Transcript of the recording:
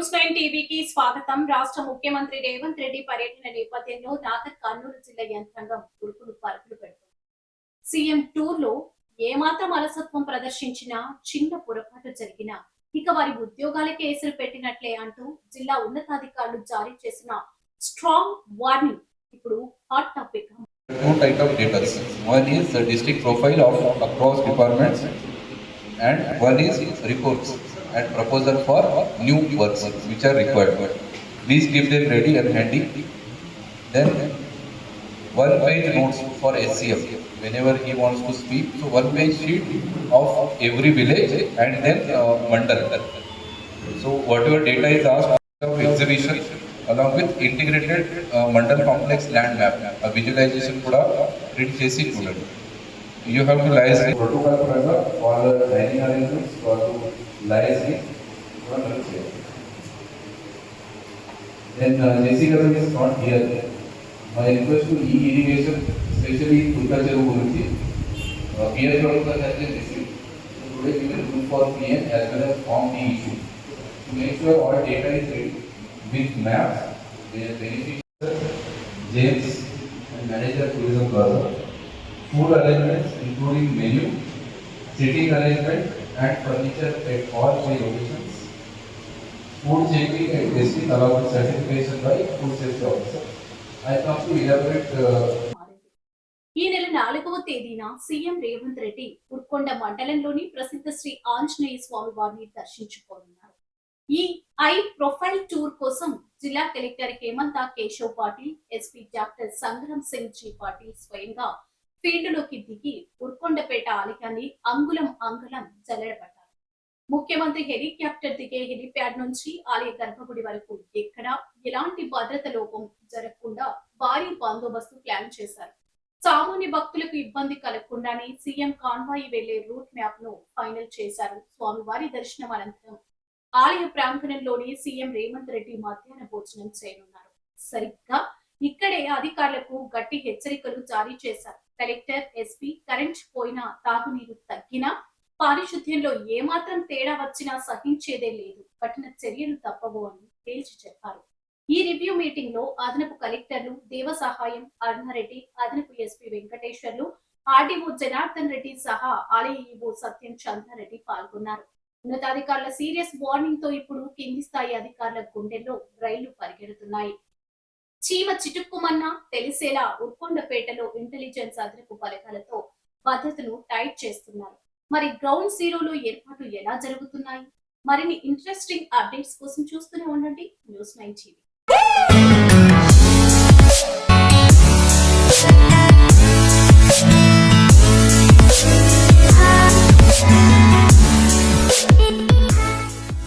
న్యూస్9 టీవీకి స్వాగతం. రాష్ట్ర ముఖ్యమంత్రి రేవంత్ రెడ్డి పర్యటన నేపథ్యంలో నాగర్ కర్నూలు జిల్లా యంత్రాంగం ఉరుకులు పరుగులు పెడుతుంది. సీఎం టూర్ లో ఏమాత్రం అలసత్వం ప్రదర్శించినా, చిన్న పొరపాటు జరిగినా ఇక వారి ఉద్యోగాలకే ఎసురు పెట్టినట్లే అంటూ జిల్లా ఉన్నతాధికారులు జారీ చేసిన స్ట్రాంగ్ వార్నింగ్ ఇప్పుడు hot topic. Two types of data. One is the district profile of across departments, and one is reports and proposal for new works which are required. Please keep them ready and handy. Then one page notes for SCF whenever he wants to speak. So one page sheet of every village and then mandal. So whatever data is asked of exhibition along with integrated mandal complex land map, a visualization kuda print chesi chudandi. You have to liaise with protocol paranga all the dining arrangements or to liaise with kuda మనం చేయాలి. Then JC Garu is not here. My request to irrigation, especially Tulka Cheru gurinchi, PR protocol has been received. So today we will look for PN as well as Form D issue to make sure all data is ready with maps, their beneficiaries, James and manager tourism plaza, food arrangements including menu, sitting arrangement and furniture at all 5 locations, food checking and testing along with certification by food safety officer. I come to elaborate. ఈ నెల 4వ తేదీన CM Revanth Reddy Urkonda మండలంలోని ప్రసిద్ధ శ్రీ ఆంజనేయ స్వామి వారిని దర్శించుకోనున్నారు. ఈ I profile tour కోసం జిల్లా collector Hemant Keshav Patil, SP doctor Sangram Singh G Patil స్వయంగా ఫీల్డ్ లోకి దిగి ఉర్కొండపేట ఆలయాన్ని అంగుళం జల్లెడపట్టారు. ముఖ్యమంత్రి హెలికాప్టర్ దిగే హెలిప్యాడ్ నుంచి ఆలయ గర్భగుడి వరకు ఎక్కడా ఎలాంటి భద్రత లోపం జరగకుండా భారీ బందోబస్తు ప్లాన్ చేశారు. సామాన్య భక్తులకు ఇబ్బంది కలగకుండానే సీఎం కాన్వాయి వెళ్లే రూట్ మ్యాప్ ను ఫైనల్ చేశారు. స్వామివారి దర్శనం అనంతరం ఆలయ ప్రాంగణంలోనే సీఎం రేవంత్ రెడ్డి మధ్యాహ్న భోజనం చేయనున్నారు. సరిగ్గా ఇక్కడే అధికారులకు గట్టి హెచ్చరికలు జారీ చేశారు. కలెక్టర్, ఎస్పీ కరెంట్ పోయినా, తాగునీరు తగ్గినా, పారిశుద్ధ్యంలో ఏమాత్రం తేడా వచ్చినా సహించేదే లేదు, కఠిన చర్యలు తప్పవు అని తేల్చి చెప్పారు. ఈ రివ్యూ మీటింగ్ లో అదనపు కలెక్టర్లు దేవ సహాయం అరుణారెడ్డి, అదనపు ఎస్పీ వెంకటేశ్వర్లు, ఆర్డీఓ జనార్దన్ రెడ్డి సహా ఆలయ ఈవో సత్యం చంద్రారెడ్డి పాల్గొన్నారు. ఉన్నతాధికారుల సీరియస్ వార్నింగ్ తో ఇప్పుడు కింది స్థాయి అధికారుల గుండెల్లో రైళ్లు పరిగెడుతున్నాయి. చీమ చిటుక్కుమన్నా తెలిసేలా ఉర్కొండపేటలో ఇంటెలిజెన్స్ అదనపు బలగాలతో భద్రతను టైట్ చేస్తున్నారు. మరి గ్రౌండ్ జీరోలో ఏర్పాట్లు ఎలా జరుగుతున్నాయి? మరిన్ని ఇంట్రెస్టింగ్ అప్డేట్స్ కోసం చూస్తూనే ఉండండి న్యూస్9 టీవీ.